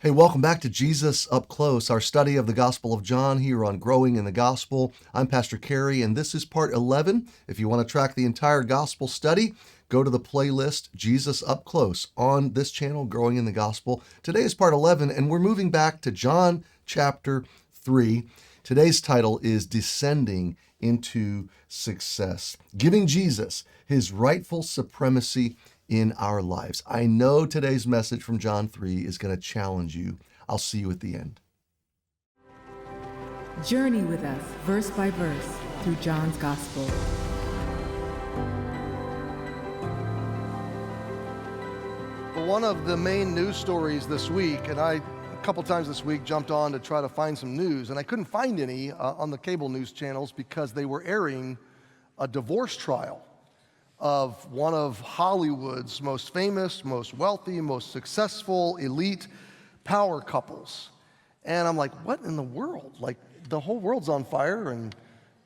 Hey, welcome back to Jesus Up Close, our study of the Gospel of John here on Growing in the Gospel. I'm Pastor Cary, and this is part 11. If you want to track the entire Gospel study, go to the playlist Jesus Up Close on this channel, Growing in the Gospel. Today is part 11, and we're moving back to John chapter 3. Today's title is Descending into Success, giving Jesus his rightful supremacy in our lives. I know today's message from John 3 is going to challenge you. I'll see you at the end. Journey with us, verse by verse, through John's Gospel. Well, one of the main news stories this week, and I, a couple times this week, jumped on to try to find some news, and I couldn't find any on the cable news channels because they were airing a divorce trial of one of Hollywood's most famous, most wealthy, most successful, elite power couples. And I'm like, what in the world? Like, the whole world's on fire and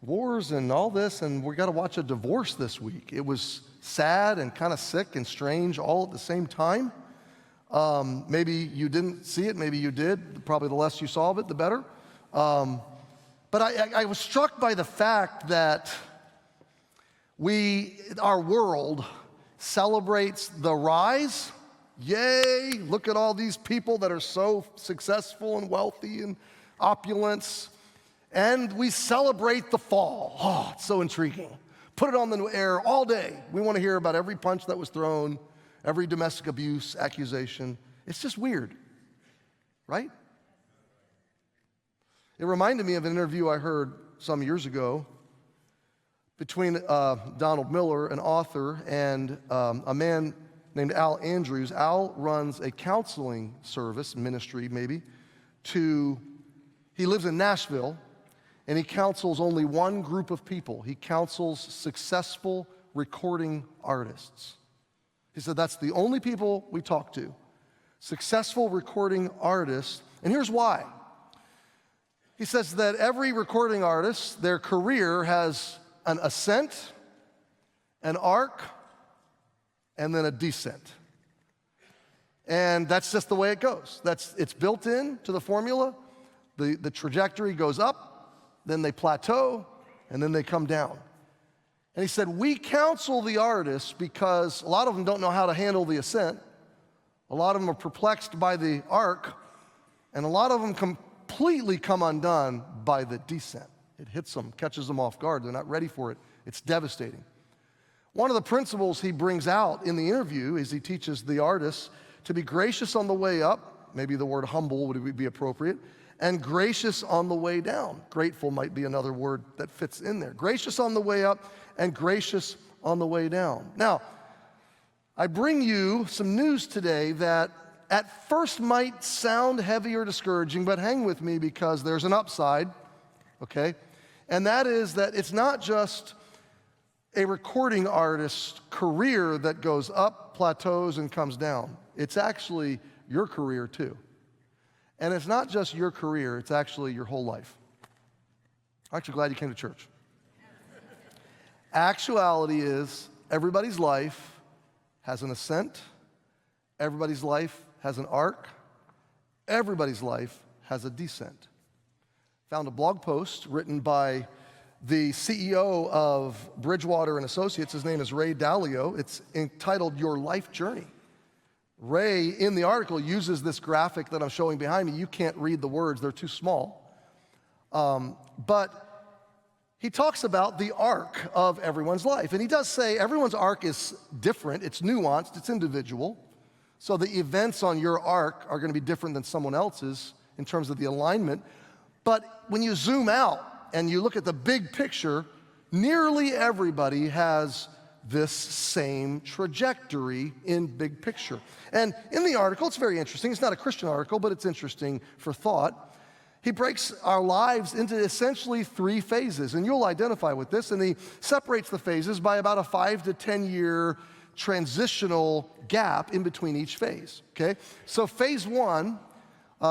wars and all this, and we got to watch a divorce this week. It was sad and kind of sick and strange all at the same time. Maybe you didn't see it, maybe you did. Probably the less you saw of it, the better. But I was struck by the fact that our world celebrates the rise. Yay, look at all these people that are so successful and wealthy and opulence. And we celebrate the fall. Oh, it's so intriguing. Put it on the air all day. We want to hear about every punch that was thrown, every domestic abuse accusation. It's just weird, right? It reminded me of an interview I heard some years ago between Donald Miller, an author, and a man named Al Andrews. Al runs a counseling service, ministry maybe, he lives in Nashville, and he counsels only one group of people. He counsels successful recording artists. He said that's the only people we talk to, successful recording artists, and here's why. He says that every recording artist, their career has an ascent, an arc, and then a descent. And that's just the way it goes. It's built into the formula. The trajectory goes up, then they plateau, and then they come down. And he said, we counsel the artists because a lot of them don't know how to handle the ascent. A lot of them are perplexed by the arc, and a lot of them completely come undone by the descent. It hits them, catches them off guard. They're not ready for it. It's devastating. One of the principles he brings out in the interview is he teaches the artists to be gracious on the way up, maybe the word humble would be appropriate, and gracious on the way down. Grateful might be another word that fits in there. Gracious on the way up and gracious on the way down. Now, I bring you some news today that at first might sound heavy or discouraging, but hang with me because there's an upside. Okay? And that is that it's not just a recording artist's career that goes up, plateaus, and comes down. It's actually your career too. And it's not just your career, it's actually your whole life. I'm actually glad you came to church. Actuality is everybody's life has an ascent, everybody's life has an arc, everybody's life has a descent. Found a blog post written by the CEO of Bridgewater and Associates. His name is Ray Dalio. It's entitled Your Life Journey. Ray, in the article, uses this graphic that I'm showing behind me. You can't read the words, they're too small. But he talks about the arc of everyone's life. And he does say everyone's arc is different, it's nuanced, it's individual. So the events on your arc are going to be different than someone else's in terms of the alignment. But when you zoom out and you look at the big picture, nearly everybody has this same trajectory in big picture. And in the article, it's very interesting. It's not a Christian article, but it's interesting for thought. He breaks our lives into essentially 3 phases, and you'll identify with this, and he separates the phases by about a 5 to 10 year transitional gap in between each phase, okay? So phase 1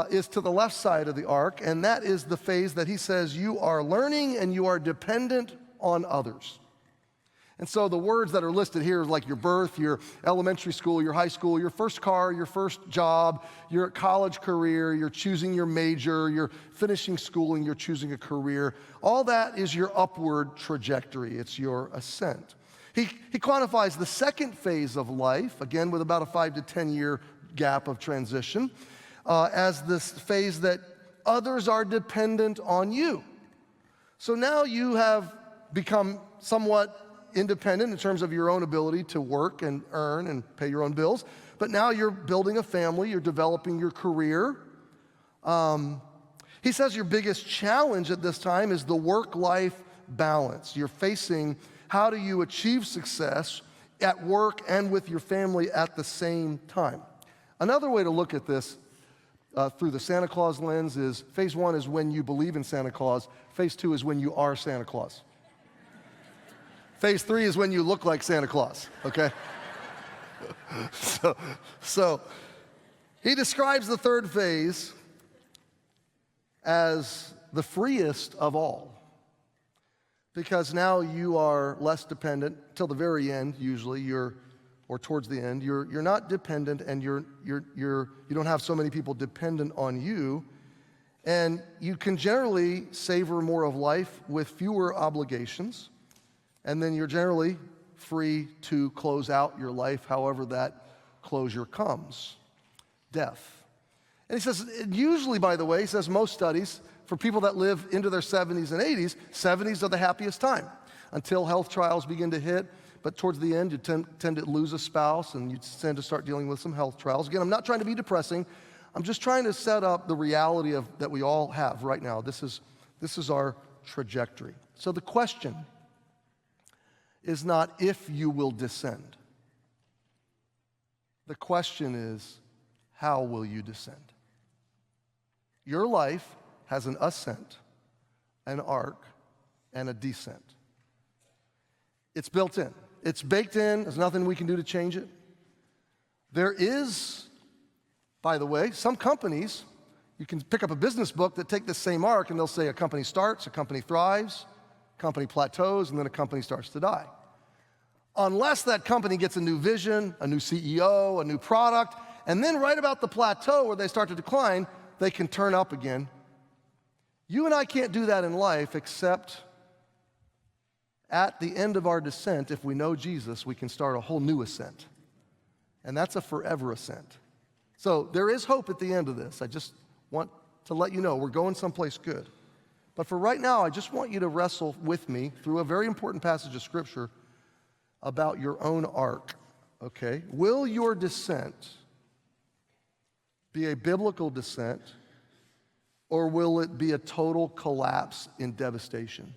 is to the left side of the arc, and that is the phase that he says you are learning and you are dependent on others. And so the words that are listed here are like your birth, your elementary school, your high school, your first car, your first job, your college career, you're choosing your major, you're finishing schooling, you're choosing a career. All that is your upward trajectory. It's your ascent. He quantifies the second phase of life, again with about a 5 to 10 year gap of transition, as this phase that others are dependent on you. So now you have become somewhat independent in terms of your own ability to work and earn and pay your own bills, but now you're building a family, you're developing your career. He says your biggest challenge at this time is the work-life balance. You're facing how do you achieve success at work and with your family at the same time. Another way to look at this through the Santa Claus lens is phase 1 is when you believe in Santa Claus. Phase 2 is when you are Santa Claus. Phase 3 is when you look like Santa Claus, okay? So he describes the third phase as the freest of all, because now you are less dependent till the very end, usually, or towards the end. You're not dependent, and you don't have so many people dependent on you, and you can generally savor more of life with fewer obligations. And then you're generally free to close out your life however that closure comes. Death. And he says, usually, by the way, he says most studies, for people that live into their 70s and 80s, 70s are the happiest time until health trials begin to hit. But towards the end, you tend to lose a spouse, and you tend to start dealing with some health trials. Again, I'm not trying to be depressing. I'm just trying to set up the reality of that we all have right now. This is our trajectory. So the question is not if you will descend. The question is, how will you descend? Your life has an ascent, an arc, and a descent. It's built in. It's baked in. There's nothing we can do to change it. There is, by the way, some companies, you can pick up a business book that take the same arc, and they'll say a company starts, a company thrives, company plateaus, and then a company starts to die. Unless that company gets a new vision, a new CEO, a new product, and then right about the plateau where they start to decline, they can turn up again. You and I can't do that in life, except at the end of our descent, if we know Jesus, we can start a whole new ascent. And that's a forever ascent. So there is hope at the end of this. I just want to let you know we're going someplace good. But for right now, I just want you to wrestle with me through a very important passage of Scripture about your own arc, okay? Will your descent be a biblical descent, or will it be a total collapse in devastation?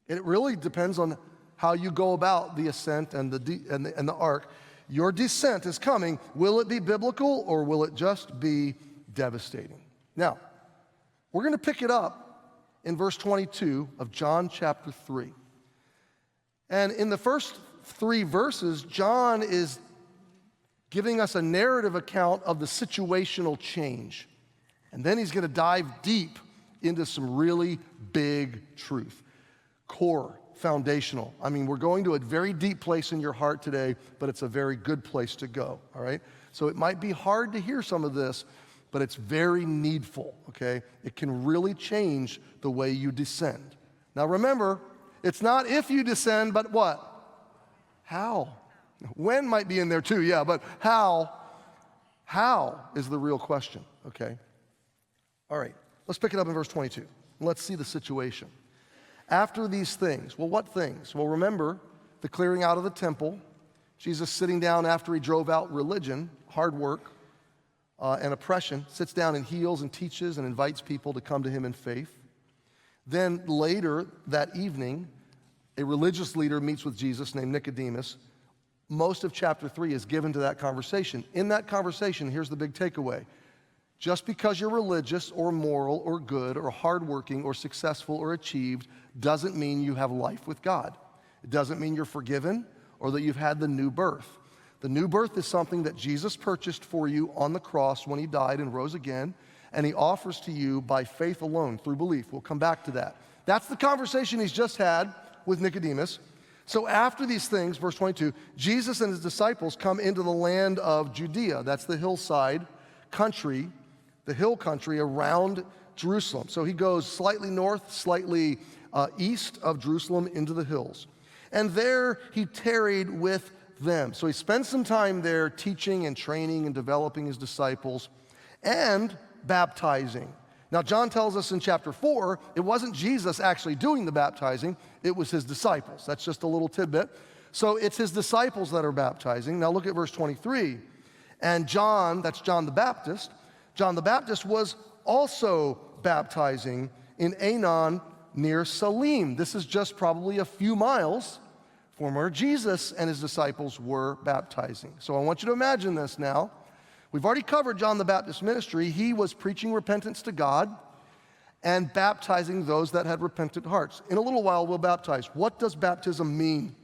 It really depends on how you go about the ascent and the arc. Your descent is coming. Will it be biblical, or will it just be devastating? Now, we're going to pick it up in verse 22 of John chapter 3. And in the first 3 verses, John is giving us a narrative account of the situational change. And then he's going to dive deep into some really big truth. Core, foundational. I mean, we're going to a very deep place in your heart today, but it's a very good place to go, all right? So it might be hard to hear some of this, but it's very needful, okay? It can really change the way you descend. Now remember, it's not if you descend, but what? How? When might be in there too, yeah, but how? How is the real question, okay? All right, let's pick it up in verse 22. Let's see the situation. After these things, well, what things? Well, remember the clearing out of the temple, Jesus sitting down after he drove out religion, hard work, and oppression, sits down and heals and teaches and invites people to come to him in faith. Then later that evening, a religious leader meets with Jesus named Nicodemus. Most of chapter 3 is given to that conversation. In that conversation, here's the big takeaway. Just because you're religious or moral or good or hardworking or successful or achieved doesn't mean you have life with God. It doesn't mean you're forgiven or that you've had the new birth. The new birth is something that Jesus purchased for you on the cross when he died and rose again, and he offers to you by faith alone, through belief. We'll come back to that. That's the conversation he's just had with Nicodemus. So after these things, verse 22, Jesus and his disciples come into the land of Judea. That's the hillside country, the hill country around Jerusalem. So he goes slightly north, slightly east of Jerusalem into the hills. And there he tarried with them. So he spent some time there teaching and training and developing his disciples and baptizing. Now, John tells us in chapter 4, it wasn't Jesus actually doing the baptizing, it was his disciples. That's just a little tidbit. So it's his disciples that are baptizing. Now look at verse 23. And John, that's John the Baptist was also baptizing in Aenon near Salim. This is just probably a few miles from where Jesus and his disciples were baptizing. So I want you to imagine this now. We've already covered John the Baptist's ministry. He was preaching repentance to God and baptizing those that had repentant hearts. In a little while, we'll baptize. What does baptism mean?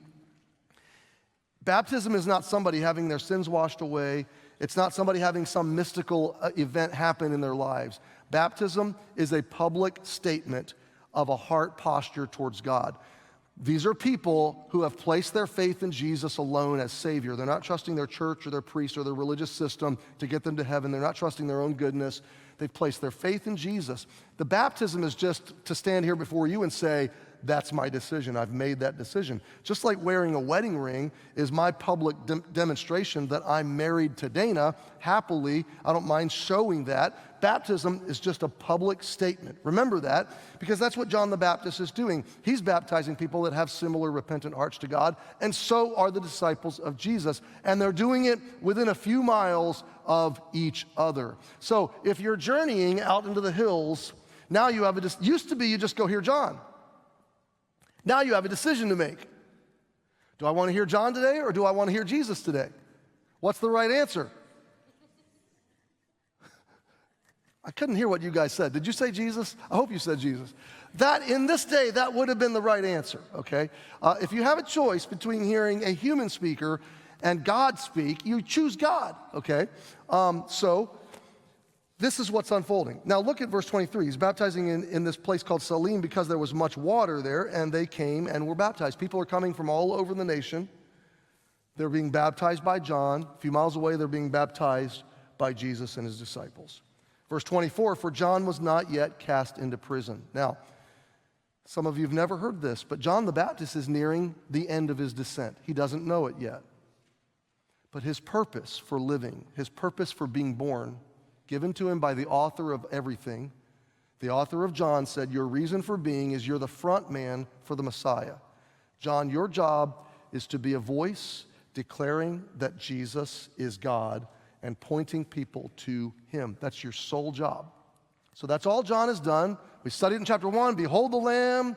Baptism is not somebody having their sins washed away. It's not somebody having some mystical event happen in their lives. Baptism is a public statement of a heart posture towards God. These are people who have placed their faith in Jesus alone as Savior. They're not trusting their church or their priest or their religious system to get them to heaven. They're not trusting their own goodness. They've placed their faith in Jesus. The baptism is just to stand here before you and say, that's my decision. I've made that decision. Just like wearing a wedding ring is my public demonstration that I'm married to Dana. Happily, I don't mind showing that. Baptism is just a public statement. Remember that, because that's what John the Baptist is doing. He's baptizing people that have similar repentant hearts to God, and so are the disciples of Jesus. And they're doing it within a few miles of each other. So if you're journeying out into the hills, now you have used to be you just go hear John. Now you have a decision to make. Do I want to hear John today or do I want to hear Jesus today? What's the right answer? I couldn't hear what you guys said. Did you say Jesus? I hope you said Jesus. That, in this day, that would have been the right answer, okay? If you have a choice between hearing a human speaker and God speak, you choose God, okay? So this is what's unfolding. Now look at verse 23. He's baptizing in this place called Salim because there was much water there, and they came and were baptized. People are coming from all over the nation. They're being baptized by John. A few miles away, they're being baptized by Jesus and his disciples. Verse 24, for John was not yet cast into prison. Now, some of you have never heard this, but John the Baptist is nearing the end of his descent. He doesn't know it yet. But his purpose for living, his purpose for being born, given to him by the author of everything, the author of John said, your reason for being is you're the front man for the Messiah. John, your job is to be a voice declaring that Jesus is God and pointing people to him. That's your sole job. So that's all John has done. We studied in chapter 1, behold the Lamb,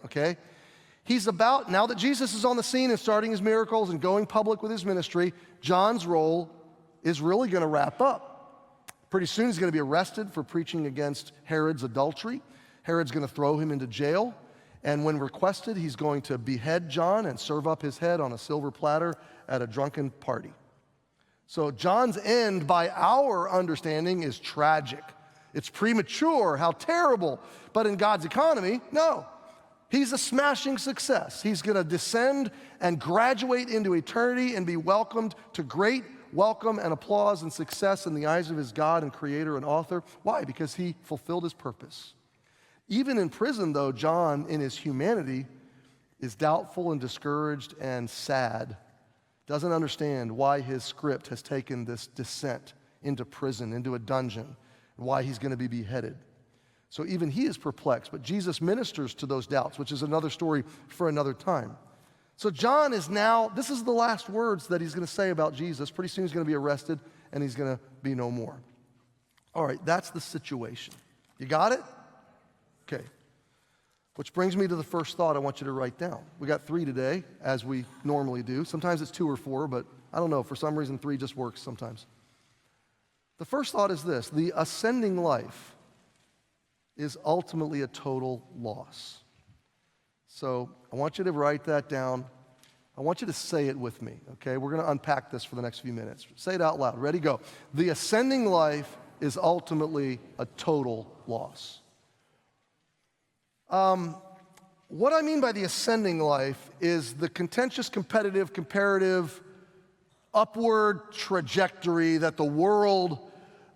okay? He's about, now that Jesus is on the scene and starting his miracles and going public with his ministry, John's role is really going to wrap up. Pretty soon he's going to be arrested for preaching against Herod's adultery. Herod's going to throw him into jail. And when requested, he's going to behead John and serve up his head on a silver platter at a drunken party. So John's end, by our understanding, is tragic. It's premature, how terrible. But in God's economy, no. He's a smashing success. He's going to descend and graduate into eternity and be welcomed to great welcome and applause and success in the eyes of his God and creator and author. Why? Because he fulfilled his purpose. Even in prison, though, John, in his humanity, is doubtful and discouraged and sad. Doesn't understand why his script has taken this descent into prison, into a dungeon, and why he's going to be beheaded. So even he is perplexed, but Jesus ministers to those doubts, which is another story for another time. So John is now, this is the last words that he's going to say about Jesus. Pretty soon he's going to be arrested and he's going to be no more. All right, that's the situation. You got it? Okay. Which brings me to the first thought I want you to write down. We got 3 today, as we normally do. Sometimes it's 2 or 4, but I don't know. For some reason, 3 just works sometimes. The first thought is this: the ascending life is ultimately a total loss. So I want you to write that down. I want you to say it with me, okay? We're going to unpack this for the next few minutes. Say it out loud. Ready, go. The ascending life is ultimately a total loss. What I mean by the ascending life is the contentious, competitive, comparative, upward trajectory that the world,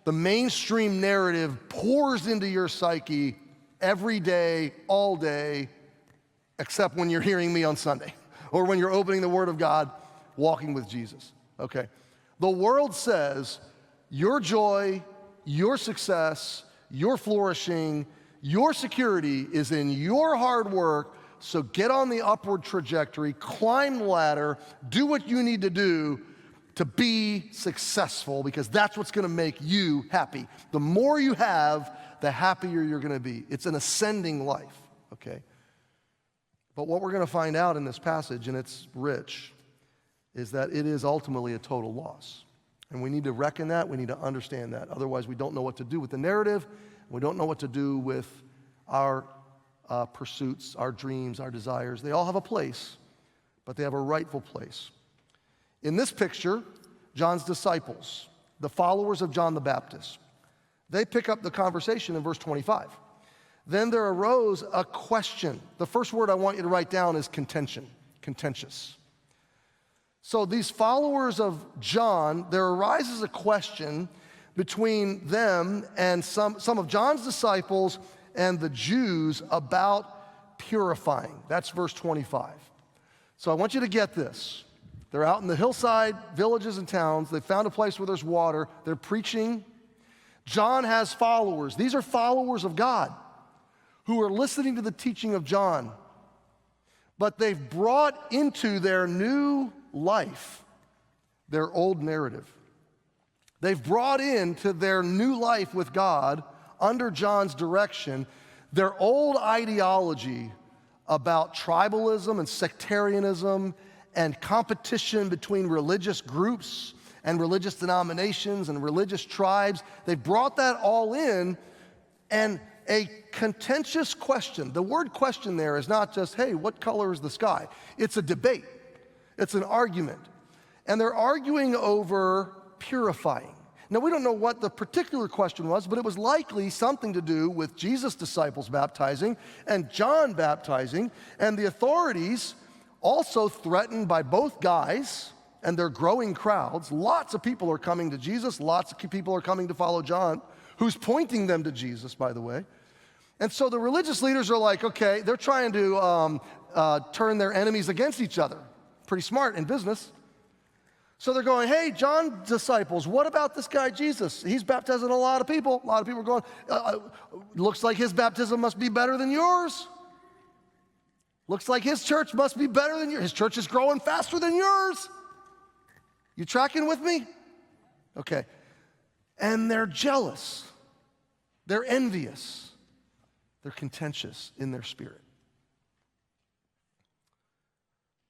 the mainstream narrative pours into your psyche every day, all day, except when you're hearing me on Sunday or when you're opening the Word of God, walking with Jesus, okay? The world says your joy, your success, your flourishing, your security is in your hard work, so get on the upward trajectory, climb the ladder, do what you need to do to be successful, because that's what's gonna make you happy. The more you have, the happier you're gonna be. It's an ascending life, okay? But what we're gonna find out in this passage, and it's rich, is that it is ultimately a total loss. And we need to reckon that, we need to understand that. Otherwise, we don't know what to do with the narrative, we don't know what to do with our pursuits, our dreams, our desires. They all have a place, but they have a rightful place. In this picture, John's disciples, the followers of John the Baptist, they pick up the conversation in verse 25. Then there arose a question. The first word I want you to write down is contention, contentious. So these followers of John, there arises a question between them and some of John's disciples and the Jews about purifying. That's verse 25. So I want you to get this. They're out in the hillside, villages and towns. They found a place where there's water. They're preaching. John has followers. These are followers of God who are listening to the teaching of John. But they've brought into their new life their old narrative. They've brought into their new life with God, under John's direction, their old ideology about tribalism and sectarianism and competition between religious groups and religious denominations and religious tribes. They brought that all in, and a contentious question. The word question there is not just, hey, what color is the sky? It's a debate. It's an argument. And they're arguing over purifying. Now, we don't know what the particular question was, but it was likely something to do with Jesus' disciples baptizing and John baptizing, and the authorities, also threatened by both guys and their growing crowds. Lots of people are coming to Jesus. Lots of people are coming to follow John, who's pointing them to Jesus, by the way. And so the religious leaders are like, okay, they're trying to turn their enemies against each other. Pretty smart in business. So they're going, hey, John's disciples, what about this guy Jesus? He's baptizing a lot of people. A lot of people are going, looks like his baptism must be better than yours. Looks like his church must be better than yours. His church is growing faster than yours. You tracking with me? Okay. And they're jealous. They're envious. They're contentious in their spirit.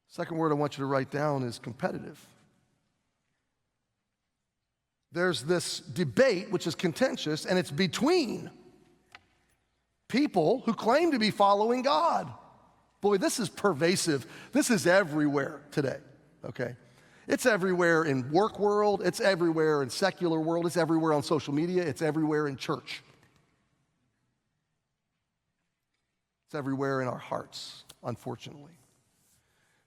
Second word I want you to write down is competitive. There's this debate which is contentious, and it's between people who claim to be following God. Boy, this is pervasive. This is everywhere today, okay? It's everywhere in work world. It's everywhere in secular world. It's everywhere on social media. It's everywhere in church. It's everywhere in our hearts, unfortunately.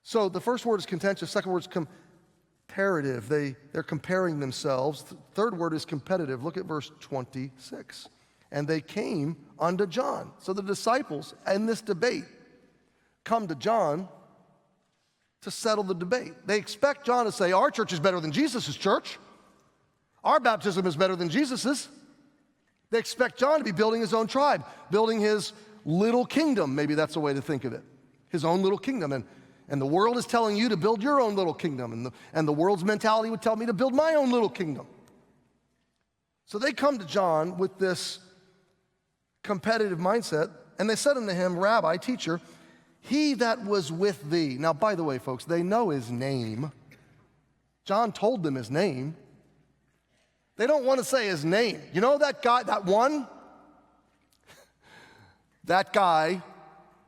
So the first word is contentious. Second word is comparative. They're comparing themselves. The third word is competitive. Look at verse 26. And they came unto John. So the disciples in this debate come to John to settle the debate. They expect John to say, our church is better than Jesus' church. Our baptism is better than Jesus's. They expect John to be building his own tribe, building his little kingdom. Maybe that's a way to think of it. His own little kingdom. And the world is telling you to build your own little kingdom. And the world's mentality would tell me to build my own little kingdom. So they come to John with this competitive mindset, and they said unto him, Rabbi, teacher, he that was with thee. Now, by the way, folks, they know his name. John told them his name. They don't want to say his name. You know that guy, that one? That guy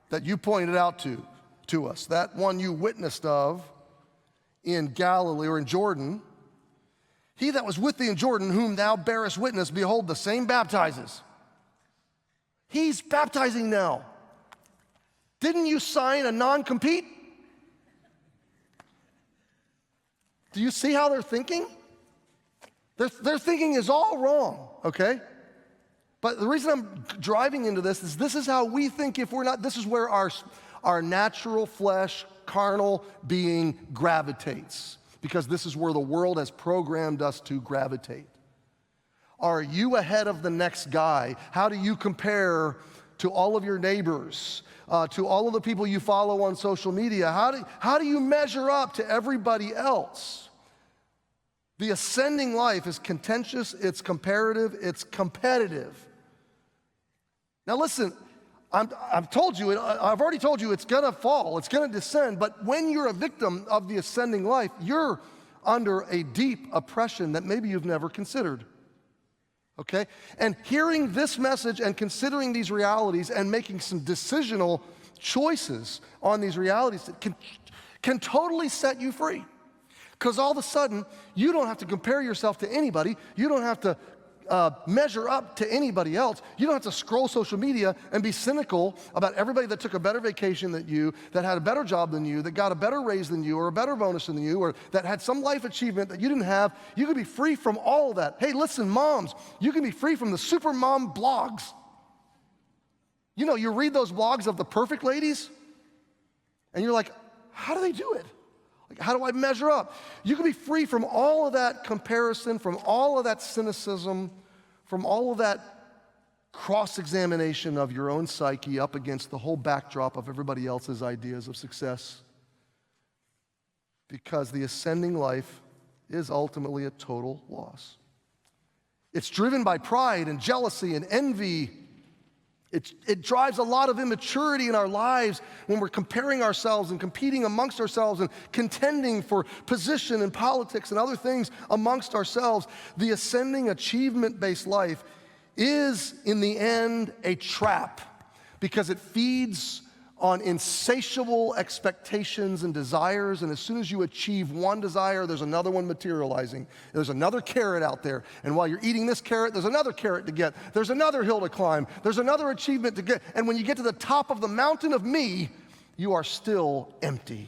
that you pointed out to us, that one you witnessed of in Galilee or in Jordan, he that was with thee in Jordan, whom thou bearest witness, behold, the same baptizes. He's baptizing now. Didn't you sign a non-compete? Do you see how they're thinking? Their thinking is all wrong, okay? But the reason I'm driving into this is how we think if we're not, this is where our natural flesh, carnal being gravitates, because this is where the world has programmed us to gravitate. Are you ahead of the next guy? How do you compare to all of your neighbors, to all of the people you follow on social media? How do you measure up to everybody else? The ascending life is contentious, it's comparative, it's competitive. Now listen, I've already told you it's gonna fall, it's gonna descend, but when you're a victim of the ascending life, you're under a deep oppression that maybe you've never considered. Okay? And hearing this message and considering these realities and making some decisional choices on these realities can totally set you free. Because all of a sudden, you don't have to compare yourself to anybody. You don't have to measure up to anybody else. You don't have to scroll social media and be cynical about everybody that took a better vacation than you, that had a better job than you, that got a better raise than you, or a better bonus than you, or that had some life achievement that you didn't have. You can be free from all of that. Hey, listen, moms, you can be free from the super mom blogs. You know, you read those blogs of the perfect ladies, and you're like, how do they do it? Like, how do I measure up? You can be free from all of that comparison, from all of that cynicism, from all of that cross-examination of your own psyche up against the whole backdrop of everybody else's ideas of success. Because the ascending life is ultimately a total loss. It's driven by pride and jealousy and envy. It drives a lot of immaturity in our lives when we're comparing ourselves and competing amongst ourselves and contending for position and politics and other things amongst ourselves. The ascending achievement-based life is, in the end, a trap because it feeds on insatiable expectations and desires, and as soon as you achieve one desire, there's another one materializing. There's another carrot out there, and while you're eating this carrot, there's another carrot to get. There's another hill to climb. There's another achievement to get, and when you get to the top of the mountain of me, you are still empty.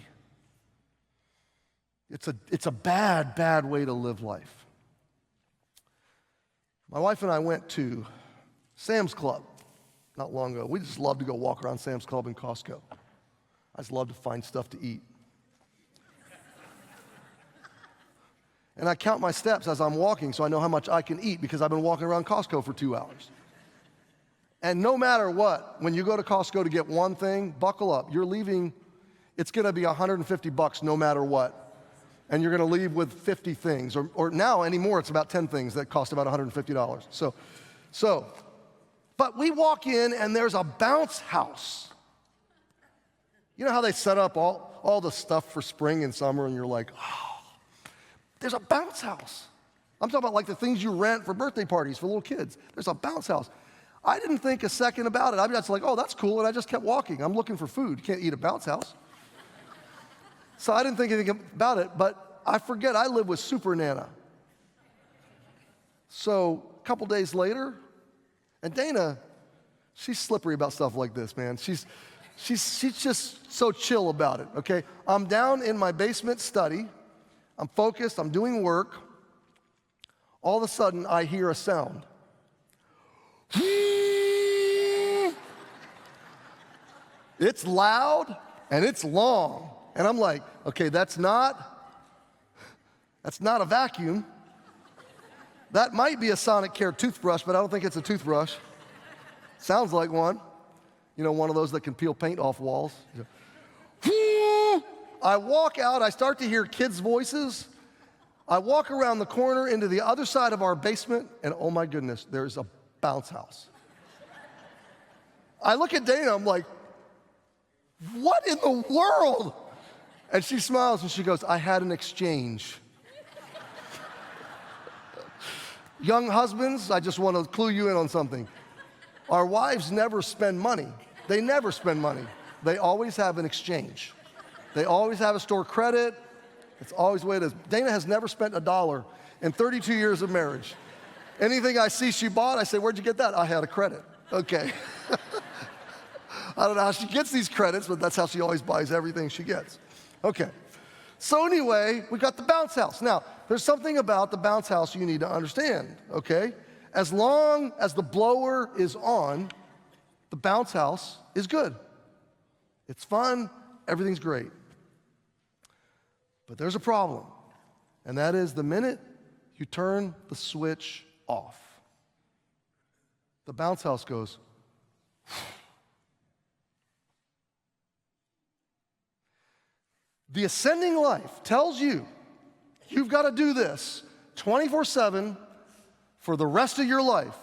It's a bad, bad way to live life. My wife and I went to Sam's Club not long ago. We just love to go walk around Sam's Club and Costco. I just love to find stuff to eat. And I count my steps as I'm walking so I know how much I can eat because I've been walking around Costco for 2 hours. And no matter what, when you go to Costco to get one thing, buckle up. You're leaving, it's gonna be $150 no matter what. And you're gonna leave with 50 things. Or now anymore, it's about 10 things that cost about $150. But we walk in and there's a bounce house. You know how they set up all the stuff for spring and summer and you're like, oh, there's a bounce house. I'm talking about like the things you rent for birthday parties for little kids. There's a bounce house. I didn't think a second about it. I was just like, oh, that's cool, and I just kept walking. I'm looking for food. You can't eat a bounce house. So I didn't think anything about it, but I forget I live with Super Nana. So a couple days later, and Dana, she's slippery about stuff like this, man. She's just so chill about it, okay? I'm down in my basement study. I'm focused. I'm doing work. All of a sudden, I hear a sound. It's loud and it's long. And I'm like, okay, that's not a vacuum. That might be a Sonic Care toothbrush, but I don't think it's a toothbrush. Sounds like one. You know, one of those that can peel paint off walls. I walk out, I start to hear kids' voices. I walk around the corner into the other side of our basement, and oh my goodness, there's a bounce house. I look at Dana, I'm like, what in the world? And she smiles and she goes, I had an exchange. Young husbands, I just want to clue you in on something. Our wives never spend money. They never spend money. They always have an exchange. They always have a store credit. It's always the way it is. Dana has never spent $1 in 32 years of marriage. Anything I see she bought, I say, where'd you get that? I had a credit. Okay. I don't know how she gets these credits, but that's how she always buys everything she gets. Okay. So anyway, we got the bounce house. Now, there's something about the bounce house you need to understand, okay? As long as the blower is on, the bounce house is good. It's fun, everything's great. But there's a problem, and that is the minute you turn the switch off, the bounce house goes. The ascending life tells you you've got to do this 24/7 for the rest of your life.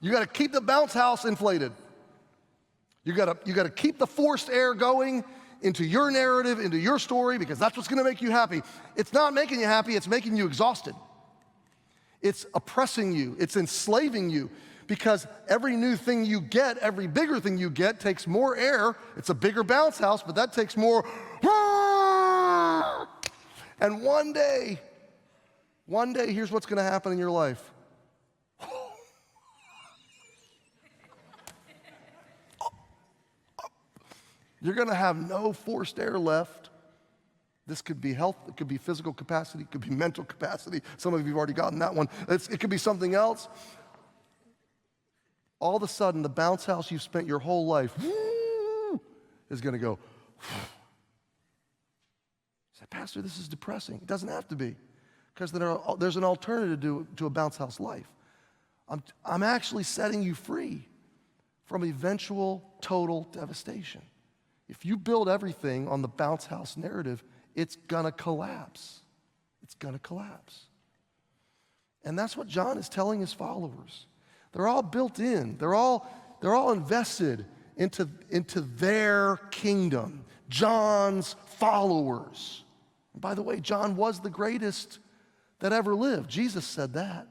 You got to keep the bounce house inflated. You got to keep the forced air going into your narrative, into your story, because that's what's going to make you happy. It's not making you happy, it's making you exhausted. It's oppressing you, it's enslaving you, because every new thing you get, every bigger thing you get takes more air. It's a bigger bounce house, but that takes more. And one day, here's what's going to happen in your life. You're going to have no forced air left. This could be health, it could be physical capacity, it could be mental capacity. Some of you have already gotten that one. It could be something else. All of a sudden, the bounce house you've spent your whole life is going to go. Say, Pastor, this is depressing. It doesn't have to be, because there's an alternative to a bounce house life. I'm actually setting you free from eventual total devastation. If you build everything on the bounce house narrative, it's gonna collapse. It's gonna collapse. And that's what John is telling his followers. They're all built in. They're all invested into their kingdom. John's followers. And by the way, John was the greatest that ever lived. Jesus said that.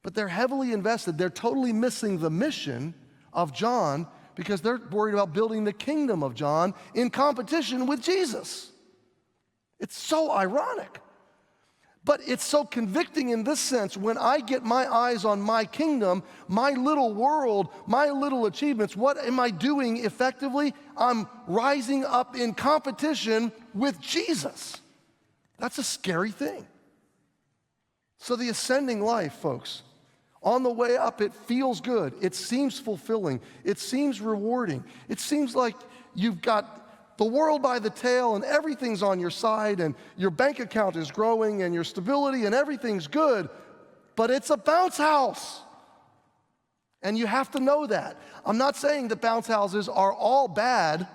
But they're heavily invested. They're totally missing the mission of John because they're worried about building the kingdom of John in competition with Jesus. It's so ironic. But it's so convicting in this sense. When I get my eyes on my kingdom, my little world, my little achievements, what am I doing effectively? I'm rising up in competition with Jesus. That's a scary thing. So the ascending life, folks, on the way up, it feels good. It seems fulfilling. It seems rewarding. It seems like you've got the world by the tail and everything's on your side and your bank account is growing and your stability and everything's good, but it's a bounce house. And you have to know that. I'm not saying that bounce houses are all bad.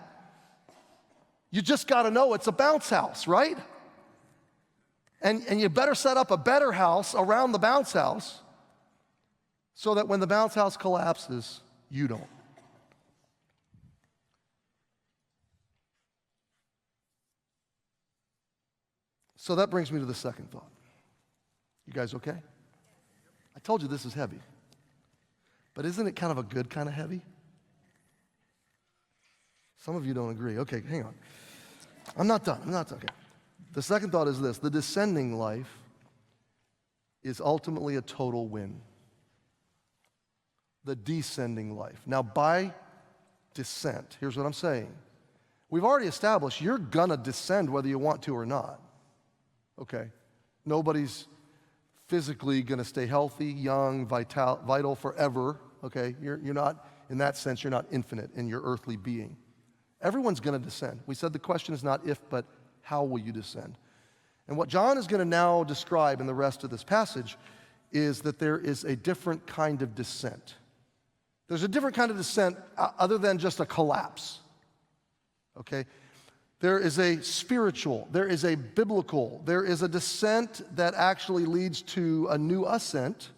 You just got to know it's a bounce house, right? And you better set up a better house around the bounce house so that when the bounce house collapses, you don't. So that brings me to the second thought. You guys okay? I told you this is heavy. But isn't it kind of a good kind of heavy? Some of you don't agree. Okay, hang on. I'm not done. Okay. The second thought is this. The descending life is ultimately a total win. The descending life. Now, by descent, here's what I'm saying. We've already established you're gonna descend whether you want to or not. Okay? Nobody's physically gonna stay healthy, young, vital forever. Okay? You're not, in that sense, you're not infinite in your earthly being. Everyone's gonna descend. We said the question is not if, but how will you descend? And what John is gonna now describe in the rest of this passage is that there is a different kind of descent. There's a different kind of descent other than just a collapse, okay? There is a spiritual, there is a biblical, there is a descent that actually leads to a new ascent.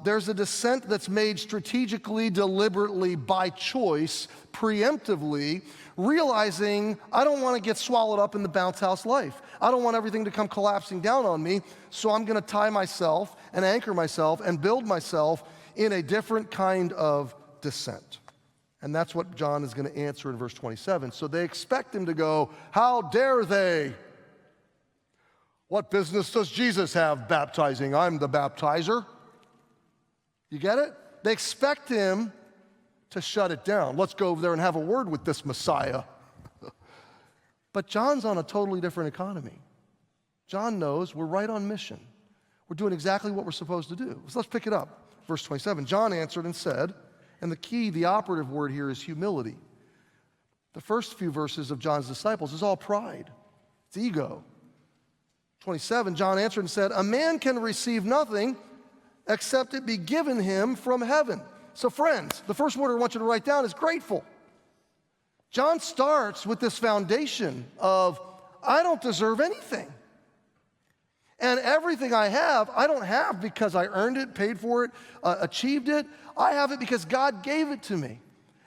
There's a descent that's made strategically, deliberately, by choice, preemptively, realizing I don't want to get swallowed up in the bounce house life. I don't want everything to come collapsing down on me, so I'm going to tie myself and anchor myself and build myself in a different kind of descent. And that's what John is going to answer in verse 27. So they expect him to go, how dare they? What business does Jesus have baptizing? I'm the baptizer. You get it? They expect him to shut it down. Let's go over there and have a word with this Messiah. But John's on a totally different economy. John knows we're right on mission. We're doing exactly what we're supposed to do. So let's pick it up. Verse 27, John answered and said, and the key, the operative word here is humility. The first few verses of John's disciples is all pride. It's ego. 27, John answered and said, a man can receive nothing except it be given him from heaven. So friends, the first word I want you to write down is grateful. John starts with this foundation of, I don't deserve anything. And everything I have, I don't have because I earned it, paid for it, achieved it. I have it because God gave it to me.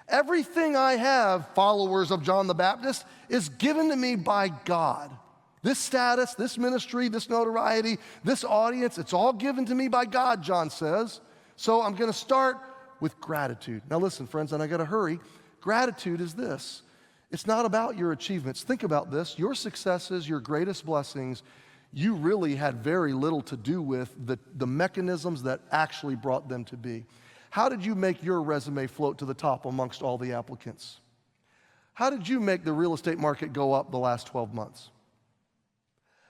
Everything I have, followers of John the Baptist, is given to me by God. This status, this ministry, this notoriety, this audience, it's all given to me by God, John says. So I'm going to start with gratitude. Now listen, friends, and I got to hurry. Gratitude is this. It's not about your achievements. Think about this. Your successes, your greatest blessings, you really had very little to do with the mechanisms that actually brought them to be. How did you make your resume float to the top amongst all the applicants? How did you make the real estate market go up the last 12 months?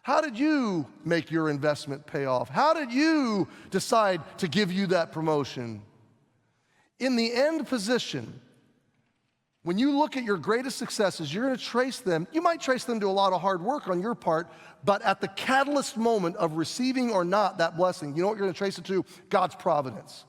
How did you make your investment pay off? How did you decide to give you that promotion? In the end position, when you look at your greatest successes, you're going to trace them. You might trace them to a lot of hard work on your part, but at the catalyst moment of receiving or not that blessing, you know what you're going to trace it to? God's providence.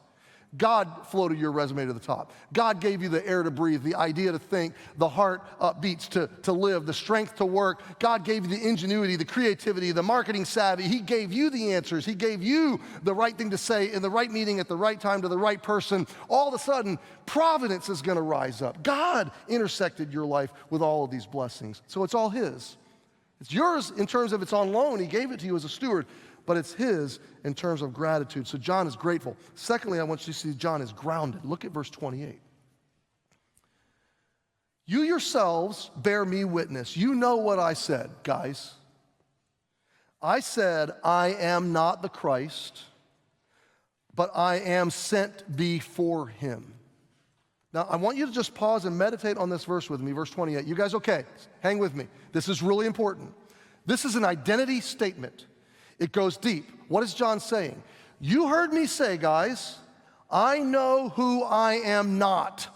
God floated your resume to the top. God gave you the air to breathe, the idea to think, the heart beats to live, the strength to work. God gave you the ingenuity, the creativity, the marketing savvy. He gave you the answers. He gave you the right thing to say in the right meeting at the right time to the right person. All of a sudden, providence is going to rise up. God intersected your life with all of these blessings. So it's all His. It's yours in terms of it's on loan. He gave it to you as a steward. But it's His in terms of gratitude. So John is grateful. Secondly, I want you to see John is grounded. Look at verse 28. You yourselves bear me witness. You know what I said, guys. I said, I am not the Christ, but I am sent before Him. Now, I want you to just pause and meditate on this verse with me, verse 28. You guys okay? Hang with me. This is really important. This is an identity statement. It goes deep. What is John saying? You heard me say, guys, I know who I am not.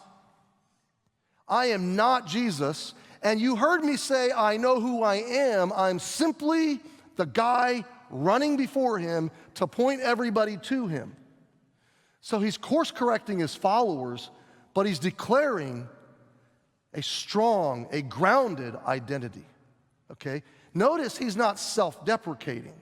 I am not Jesus. And you heard me say, I know who I am. I'm simply the guy running before Him to point everybody to Him. So he's course correcting his followers, but he's declaring a strong, a grounded identity. Okay? Notice he's not self-deprecating.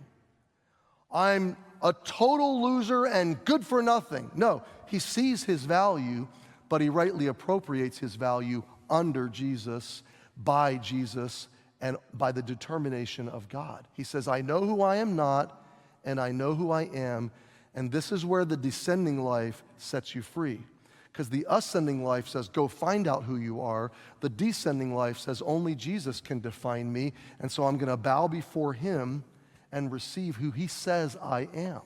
I'm a total loser and good for nothing. No, he sees his value, but he rightly appropriates his value under Jesus, by Jesus, and by the determination of God. He says, I know who I am not, and I know who I am, and this is where the descending life sets you free. Because the ascending life says, go find out who you are. The descending life says, only Jesus can define me, and so I'm going to bow before Him and receive who He says I am.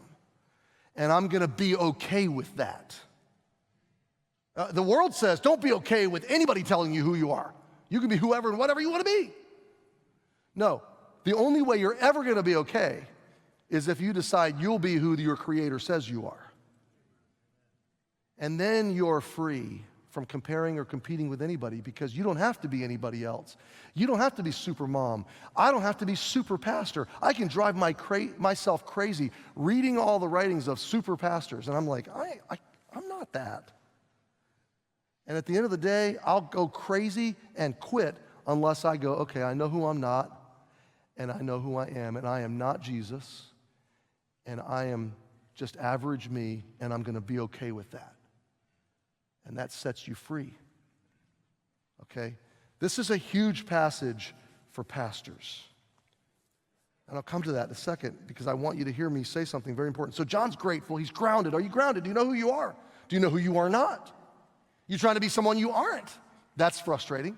And I'm going to be okay with that. The world says, don't be okay with anybody telling you who you are. You can be whoever and whatever you want to be. No, the only way you're ever going to be okay is if you decide you'll be who your Creator says you are. And then you're free from comparing or competing with anybody, because you don't have to be anybody else. You don't have to be super mom. I don't have to be super pastor. I can drive myself crazy reading all the writings of super pastors, and I'm like, I'm not that. And at the end of the day, I'll go crazy and quit unless I go, okay, I know who I'm not, and I know who I am, and I am not Jesus, and I am just average me, and I'm going to be okay with that. And that sets you free. Okay? This is a huge passage for pastors. And I'll come to that in a second, because I want you to hear me say something very important. So John's grateful. He's grounded. Are you grounded? Do you know who you are? Do you know who you are not? You're trying to be someone you aren't. That's frustrating.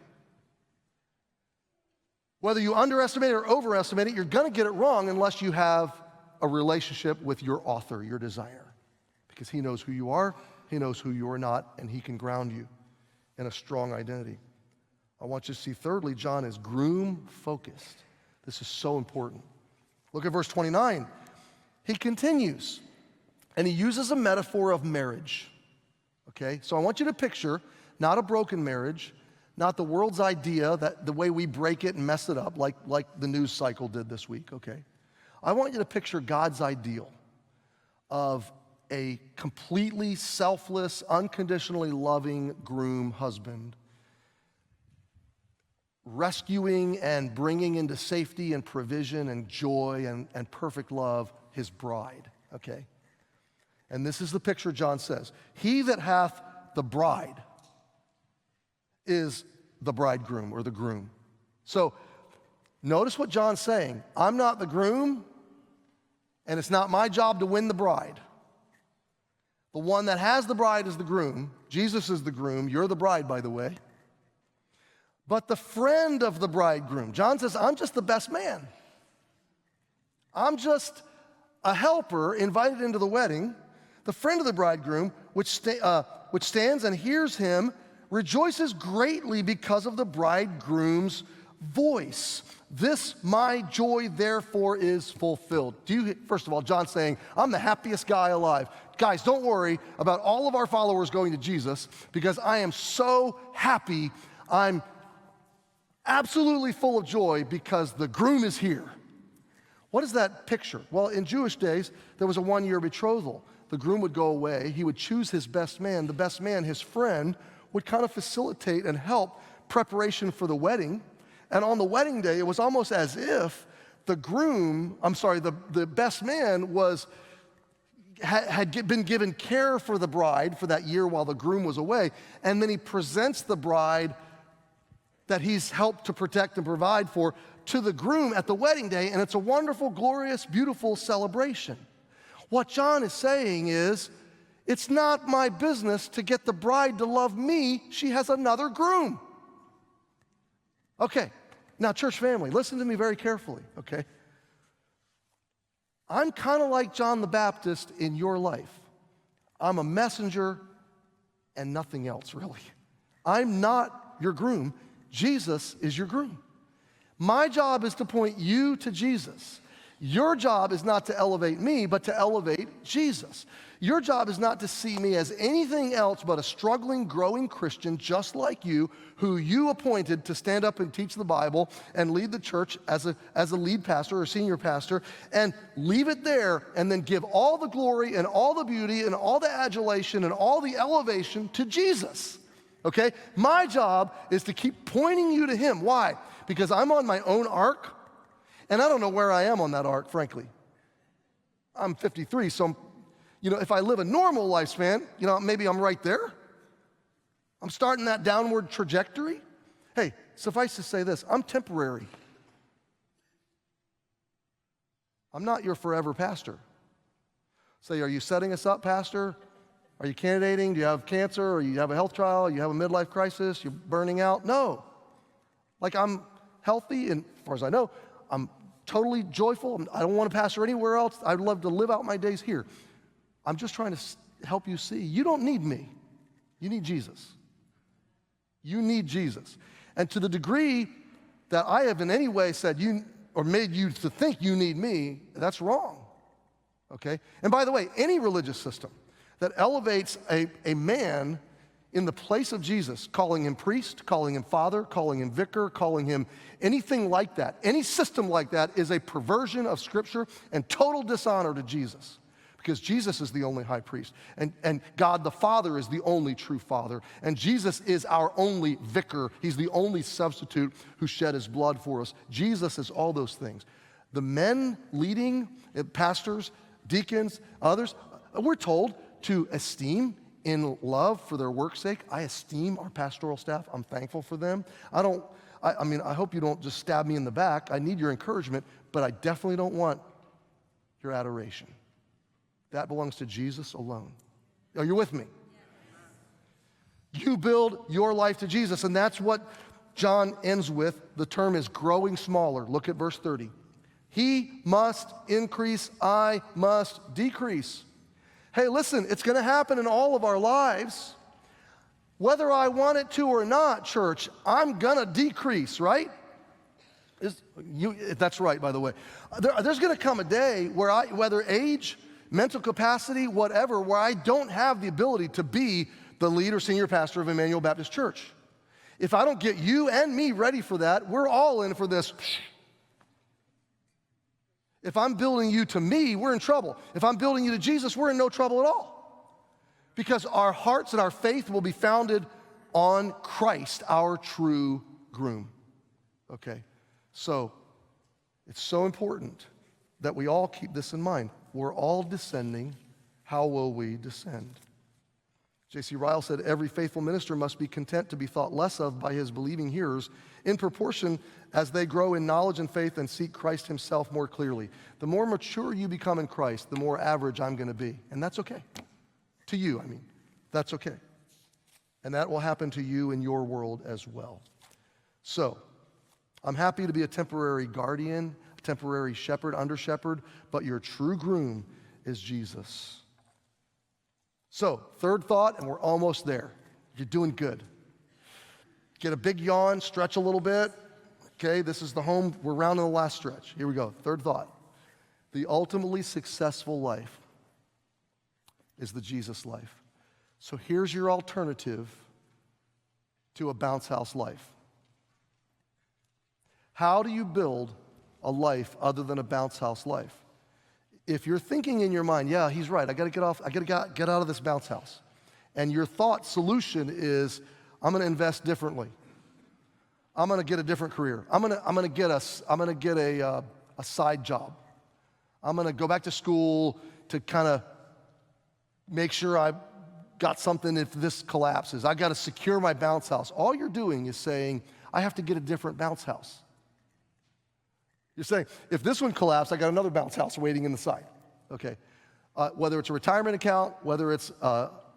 Whether you underestimate it or overestimate it, you're going to get it wrong unless you have a relationship with your author, your designer. because he knows who you are, he knows who you are not, and he can ground you in a strong identity. I want you to see, thirdly, John is groom-focused. This is so important. Look at verse 29. He continues, and he uses a metaphor of marriage. Okay, so I want you to picture not a broken marriage, not the world's idea, that the way we break it and mess it up, like the news cycle did this week, okay? I want you to picture God's ideal of a completely selfless, unconditionally loving groom husband, rescuing and bringing into safety and provision and joy and perfect love his bride, okay? And this is the picture John says. He that hath the bride is the bridegroom or the groom. So notice what John's saying. I'm not the groom, and it's not my job to win the bride. The one that has the bride is the groom. Jesus is the groom. You're the bride, by the way. But the friend of the bridegroom, John says, I'm just the best man. I'm just a helper invited into the wedding. The friend of the bridegroom, which stands and hears him, rejoices greatly because of the bridegroom's voice. This my joy therefore is fulfilled. First of all, John's saying, I'm the happiest guy alive. Guys, don't worry about all of our followers going to Jesus, because I am so happy. I'm absolutely full of joy because the groom is here. What is that picture? Well, in Jewish days, there was a one-year betrothal. The groom would go away. He would choose his best man. The best man, his friend, would kind of facilitate and help preparation for the wedding. And on the wedding day, it was almost as if the best man had been given care for the bride for that year while the groom was away. And then he presents the bride that he's helped to protect and provide for to the groom at the wedding day. And it's a wonderful, glorious, beautiful celebration. What John is saying is, it's not my business to get the bride to love me. She has another groom. Okay, now church family, listen to me very carefully, okay? I'm kind of like John the Baptist in your life. I'm a messenger and nothing else, really. I'm not your groom. Jesus is your groom. My job is to point you to Jesus. Your job is not to elevate me, but to elevate Jesus. Your job is not to see me as anything else but a struggling, growing Christian just like you, who you appointed to stand up and teach the Bible and lead the church as a lead pastor or senior pastor, and leave it there and then give all the glory and all the beauty and all the adulation and all the elevation to Jesus. Okay? My job is to keep pointing you to him. Why? Because I'm on my own arc, and I don't know where I am on that arc, frankly. I'm 53, so if I live a normal lifespan, maybe I'm right there. I'm starting that downward trajectory. Hey, suffice to say this, I'm temporary. I'm not your forever pastor. Say, are you setting us up, pastor? Are you candidating? Do you have cancer? Or you have a health trial? You have a midlife crisis? You're burning out? No. Like, I'm healthy, and as far as I know, I'm totally joyful. I don't want to pastor anywhere else. I'd love to live out my days here. I'm just trying to help you see, you don't need me. You need Jesus. You need Jesus. And to the degree that I have in any way said you, or made you to think you need me, that's wrong. Okay? And by the way, any religious system that elevates a man in the place of Jesus, calling him priest, calling him father, calling him vicar, calling him anything like that, any system like that is a perversion of Scripture and total dishonor to Jesus. Because Jesus is the only high priest, and God the Father is the only true Father, and Jesus is our only vicar. He's the only substitute who shed his blood for us. Jesus is all those things. The men leading, pastors, deacons, others, we're told to esteem in love for their work's sake. I esteem our pastoral staff. I'm thankful for them. I hope you don't just stab me in the back. I need your encouragement, but I definitely don't want your adoration. That belongs to Jesus alone. Are you with me? You build your life to Jesus, and that's what John ends with. The term is growing smaller. Look at verse 30. He must increase, I must decrease. Hey, listen, it's going to happen in all of our lives. Whether I want it to or not, church, I'm going to decrease, right? That's right, by the way. There's going to come a day where whether age, mental capacity, whatever, where I don't have the ability to be the lead or senior pastor of Emmanuel Baptist Church. If I don't get you and me ready for that, we're all in for this. If I'm building you to me, we're in trouble. If I'm building you to Jesus, we're in no trouble at all. Because our hearts and our faith will be founded on Christ, our true groom. Okay, so it's so important that we all keep this in mind. We're all descending. How will we descend? J.C. Ryle said, every faithful minister must be content to be thought less of by his believing hearers in proportion as they grow in knowledge and faith and seek Christ himself more clearly. The more mature you become in Christ, the more average I'm going to be. And that's okay. To you, I mean. That's okay. And that will happen to you in your world as well. So, I'm happy to be a temporary guardian, a temporary shepherd, under shepherd, but your true groom is Jesus. So, third thought, and we're almost there. You're doing good. Get a big yawn, stretch a little bit. Okay, this is the home. We're rounding the last stretch. Here we go. Third thought. The ultimately successful life is the Jesus life. So here's your alternative to a bounce house life. How do you build a life other than a bounce house life? If you're thinking in your mind, yeah, he's right, I got to get out of this bounce house. And your thought solution is, I'm going to invest differently. I'm going to get a different career. I'm going to get a side job. I'm going to go back to school to kind of make sure I got something if this collapses. I got to secure my bounce house. All you're doing is saying, I have to get a different bounce house. You're saying, if this one collapsed, I got another bounce house waiting in the side. Okay. Whether it's a retirement account, whether it's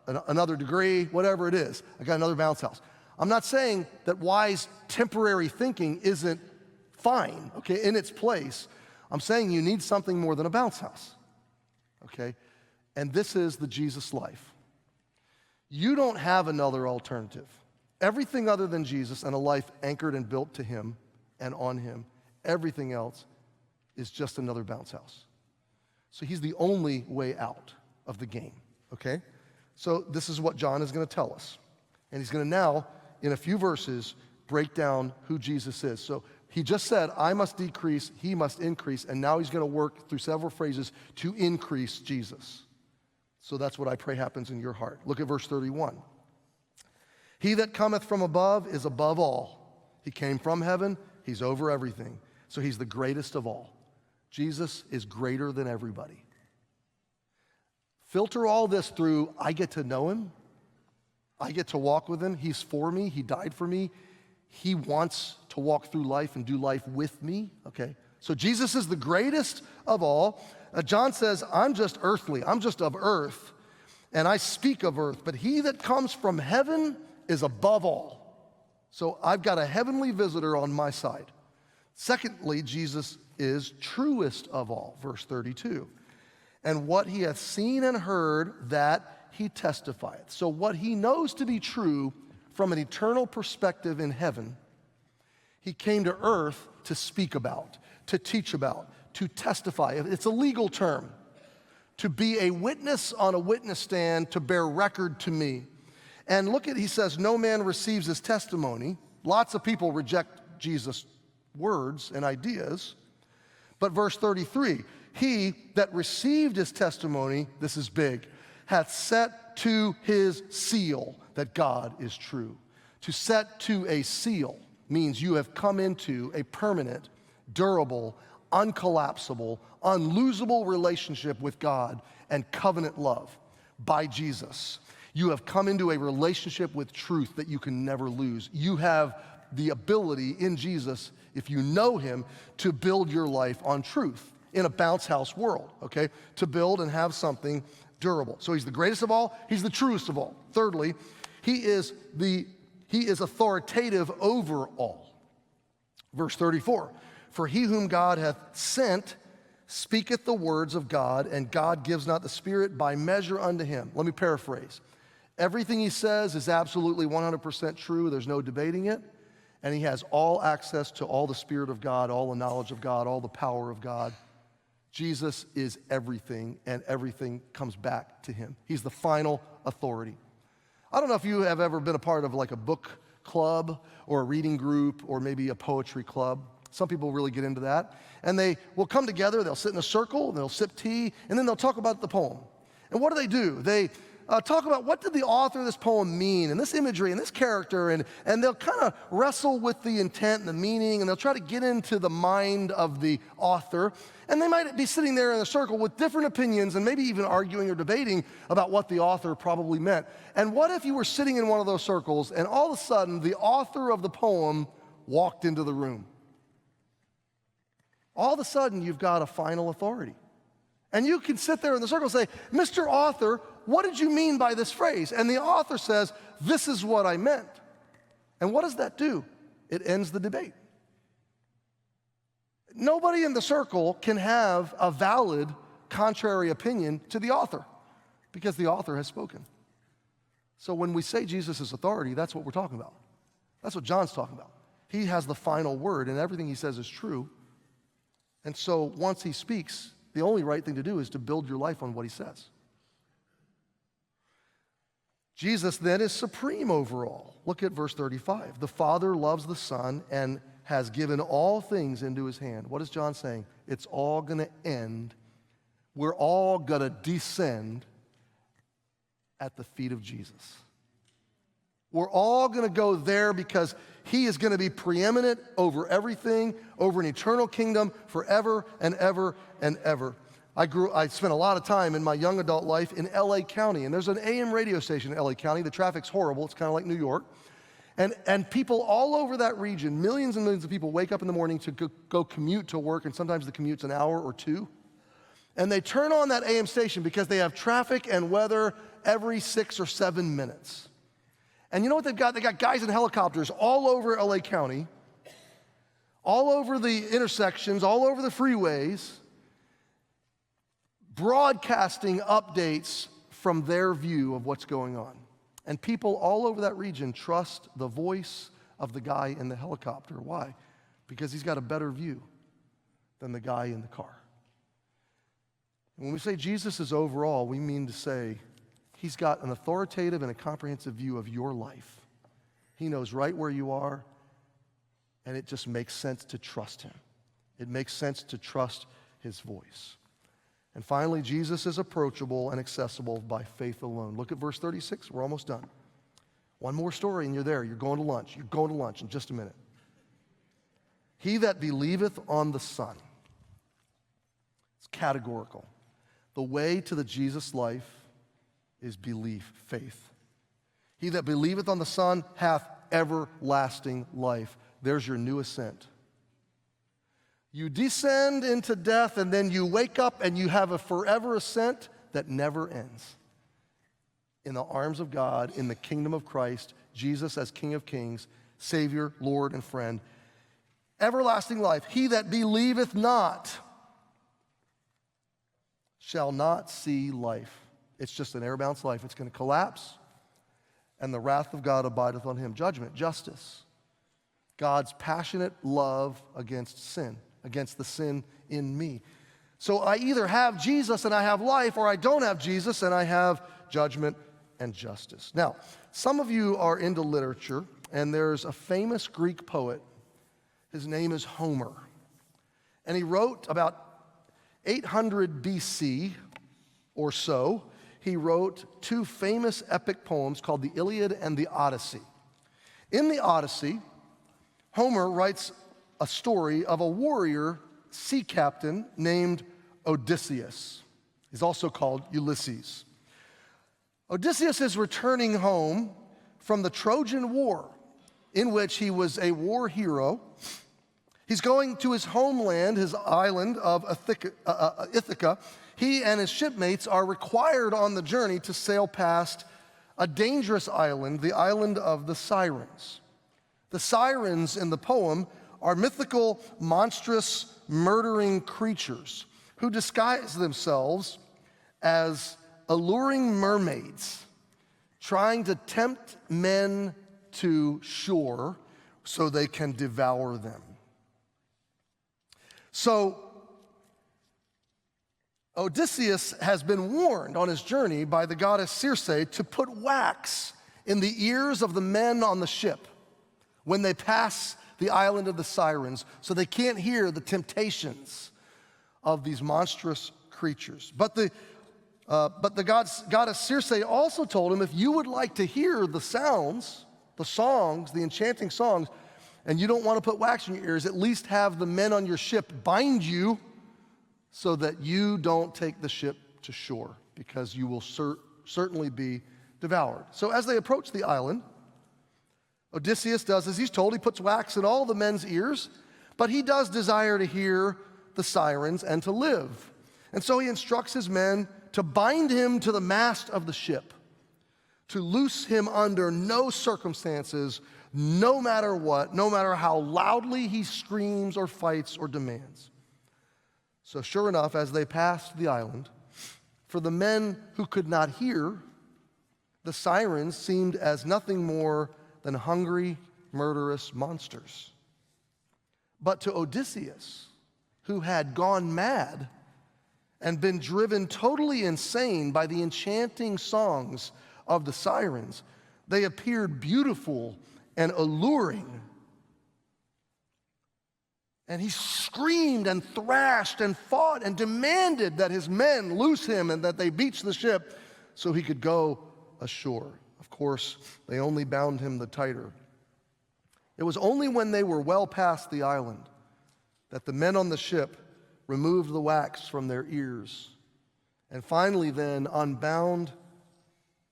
another degree, whatever it is, I got another bounce house. I'm not saying that wise temporary thinking isn't fine, okay, in its place. I'm saying you need something more than a bounce house, okay? And this is the Jesus life. You don't have another alternative. Everything other than Jesus and a life anchored and built to him and on him, everything else is just another bounce house. So he's the only way out of the game, okay? So this is what John is going to tell us. And he's going to now, in a few verses, break down who Jesus is. So he just said, I must decrease, he must increase, and now he's going to work through several phrases to increase Jesus. So that's what I pray happens in your heart. Look at verse 31. He that cometh from above is above all. He came from heaven, he's over everything. So he's the greatest of all. Jesus is greater than everybody. Filter all this through, I get to know him. I get to walk with him. He's for me. He died for me. He wants to walk through life and do life with me. Okay, so Jesus is the greatest of all. John says, I'm just earthly. I'm just of earth, and I speak of earth. But he that comes from heaven is above all. So I've got a heavenly visitor on my side. Secondly, Jesus is truest of all, verse 32. And what he hath seen and heard, that he testifieth. So what he knows to be true from an eternal perspective in heaven, he came to earth to speak about, to teach about, to testify. It's a legal term. To be a witness on a witness stand, to bear record to me. And look at, he says, no man receives his testimony. Lots of people reject Jesus' words and ideas. But verse 33, he that received his testimony, this is big, hath set to his seal that God is true. To set to a seal means you have come into a permanent, durable, uncollapsible, unlosable relationship with God and covenant love by Jesus. You have come into a relationship with truth that you can never lose. You have the ability in Jesus, if you know him, to build your life on truth in a bounce house world, okay? To build and have something durable. So he's the greatest of all. He's the truest of all. Thirdly, he is authoritative over all. Verse 34, for he whom God hath sent speaketh the words of God, and God gives not the Spirit by measure unto him. Let me paraphrase. Everything he says is absolutely 100% true. There's no debating it. And he has all access to all the Spirit of God, all the knowledge of God, all the power of God. Jesus is everything, and everything comes back to him. He's the final authority. I don't know if you have ever been a part of like a book club or a reading group or maybe a poetry club. Some people really get into that. And they will come together, they'll sit in a circle, and they'll sip tea, and then they'll talk about the poem. And what do? They talk about what did the author of this poem mean, and this imagery, and this character, and they'll kind of wrestle with the intent and the meaning, and they'll try to get into the mind of the author. And they might be sitting there in a circle with different opinions and maybe even arguing or debating about what the author probably meant. And what if you were sitting in one of those circles, and all of a sudden the author of the poem walked into the room? All of a sudden, you've got a final authority. And you can sit there in the circle and say, Mr. Author, what did you mean by this phrase? And the author says, this is what I meant. And what does that do? It ends the debate. Nobody in the circle can have a valid contrary opinion to the author because the author has spoken. So when we say Jesus is authority, that's what we're talking about. That's what John's talking about. He has the final word, and everything he says is true. And so once he speaks, the only right thing to do is to build your life on what he says. Jesus then is supreme over all. Look at verse 35. The Father loves the Son and has given all things into his hand. What is John saying? It's all going to end. We're all going to descend at the feet of Jesus. We're all going to go there because he is going to be preeminent over everything, over an eternal kingdom forever and ever and ever. I spent a lot of time in my young adult life in LA County, and there's an AM radio station in LA County. The traffic's horrible. It's kind of like New York. And people all over that region, millions and millions of people wake up in the morning to go commute to work, and sometimes the commute's an hour or two. And they turn on that AM station because they have traffic and weather every 6 or 7 minutes. And you know what they've got? They got guys in helicopters all over LA County, all over the intersections, all over the freeways, broadcasting updates from their view of what's going on. And people all over that region trust the voice of the guy in the helicopter. Why? Because he's got a better view than the guy in the car. When we say Jesus is overall, we mean to say he's got an authoritative and a comprehensive view of your life. He knows right where you are, and it just makes sense to trust him. It makes sense to trust his voice. And finally, Jesus is approachable and accessible by faith alone. Look at verse 36. We're almost done. One more story, and you're there. You're going to lunch. You're going to lunch in just a minute. He that believeth on the Son. It's categorical. The way to the Jesus life is belief, faith. He that believeth on the Son hath everlasting life. There's your new ascent. You descend into death, and then you wake up and you have a forever ascent that never ends. In the arms of God, in the kingdom of Christ, Jesus as King of Kings, Savior, Lord, and friend. Everlasting life. He that believeth not shall not see life. It's just an air-bounced life. It's going to collapse, and the wrath of God abideth on him. Judgment, justice. God's passionate love against sin, against the sin in me. So I either have Jesus and I have life, or I don't have Jesus and I have judgment and justice. Now, some of you are into literature, and there's a famous Greek poet. His name is Homer. And he wrote about 800 BC or so. He wrote 2 famous epic poems called the Iliad and the Odyssey. In the Odyssey, Homer writes a story of a warrior sea captain named Odysseus. He's also called Ulysses. Odysseus is returning home from the Trojan War, in which he was a war hero. He's going to his homeland, his island of Ithaca. He and his shipmates are required on the journey to sail past a dangerous island, the island of the Sirens. The Sirens in the poem are mythical, monstrous, murdering creatures who disguise themselves as alluring mermaids, trying to tempt men to shore so they can devour them. So Odysseus has been warned on his journey by the goddess Circe to put wax in the ears of the men on the ship when they pass the island of the Sirens, so they can't hear the temptations of these monstrous creatures. But the goddess Circe also told him, if you would like to hear the sounds, the songs, the enchanting songs, and you don't want to put wax in your ears, at least have the men on your ship bind you so that you don't take the ship to shore, because you will certainly be devoured. So as they approach the island, Odysseus does as he's told. He puts wax in all the men's ears, but he does desire to hear the sirens and to live. And so he instructs his men to bind him to the mast of the ship, to loose him under no circumstances, no matter what, no matter how loudly he screams or fights or demands. So sure enough, as they passed the island, for the men who could not hear, the sirens seemed as nothing more than hungry, murderous monsters. But to Odysseus, who had gone mad and been driven totally insane by the enchanting songs of the sirens, they appeared beautiful and alluring. And he screamed and thrashed and fought and demanded that his men loose him and that they beach the ship so he could go ashore. Of course, they only bound him the tighter. It was only when they were well past the island that the men on the ship removed the wax from their ears and finally then unbound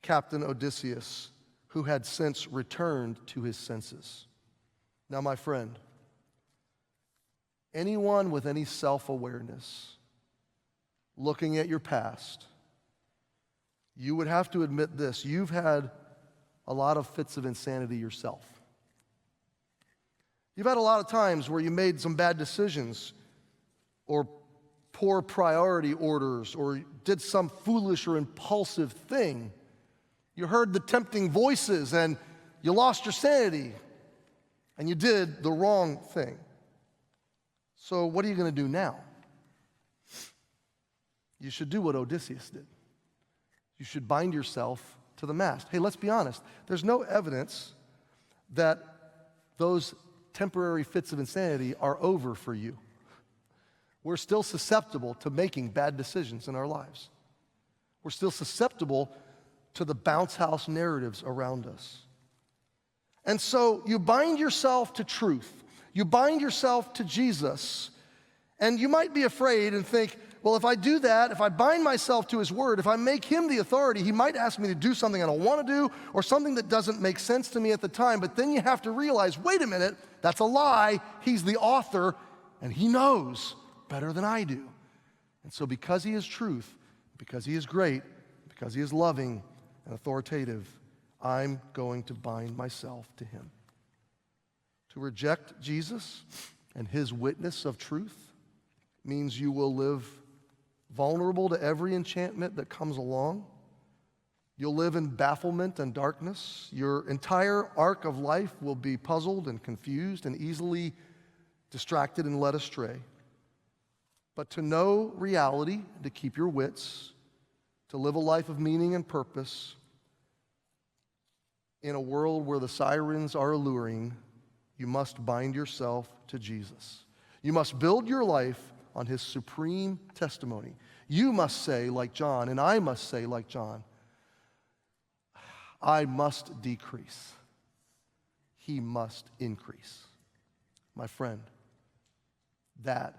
Captain Odysseus, who had since returned to his senses. Now, my friend, anyone with any self-awareness looking at your past, you would have to admit this: you've had a lot of fits of insanity yourself. You've had a lot of times where you made some bad decisions or poor priority orders or did some foolish or impulsive thing. You heard the tempting voices and you lost your sanity and you did the wrong thing. So what are you going to do now? You should do what Odysseus did. You should bind yourself to the mast. Hey, let's be honest. There's no evidence that those temporary fits of insanity are over for you. We're still susceptible to making bad decisions in our lives. We're still susceptible to the bounce house narratives around us. And so you bind yourself to truth. You bind yourself to Jesus. And you might be afraid and think, well, if I do that, if I bind myself to his word, if I make him the authority, he might ask me to do something I don't want to do or something that doesn't make sense to me at the time. But then you have to realize, wait a minute, that's a lie. He's the author and he knows better than I do. And so because he is truth, because he is great, because he is loving and authoritative, I'm going to bind myself to him. To reject Jesus and his witness of truth means you will live vulnerable to every enchantment that comes along. You'll live in bafflement and darkness. Your entire arc of life will be puzzled and confused and easily distracted and led astray. But to know reality, to keep your wits, to live a life of meaning and purpose in a world where the sirens are alluring, you must bind yourself to Jesus. You must build your life on his supreme testimony. You must say like John, and I must say like John, I must decrease. He must increase. My friend, that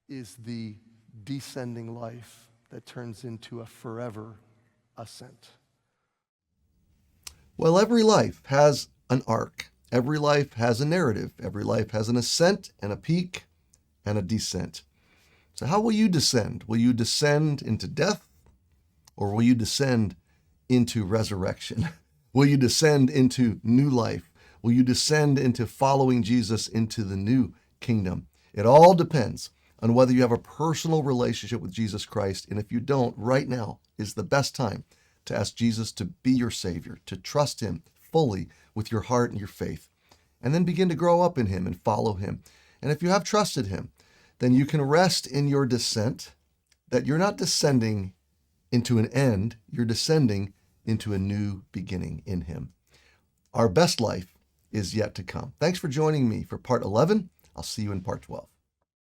is the descending life that turns into a forever ascent. Well, every life has an arc. Every life has a narrative. Every life has an ascent and a peak and a descent. So how will you descend? Will you descend into death, or will you descend into resurrection? Will you descend into new life? Will you descend into following Jesus into the new kingdom? It all depends on whether you have a personal relationship with Jesus Christ. And if you don't, right now is the best time to ask Jesus to be your Savior, to trust him fully with your heart and your faith, and then begin to grow up in him and follow him. And if you have trusted him, then you can rest in your descent, that you're not descending into an end, you're descending into a new beginning in him. Our best life is yet to come. Thanks for joining me for part 11. I'll see you in part 12.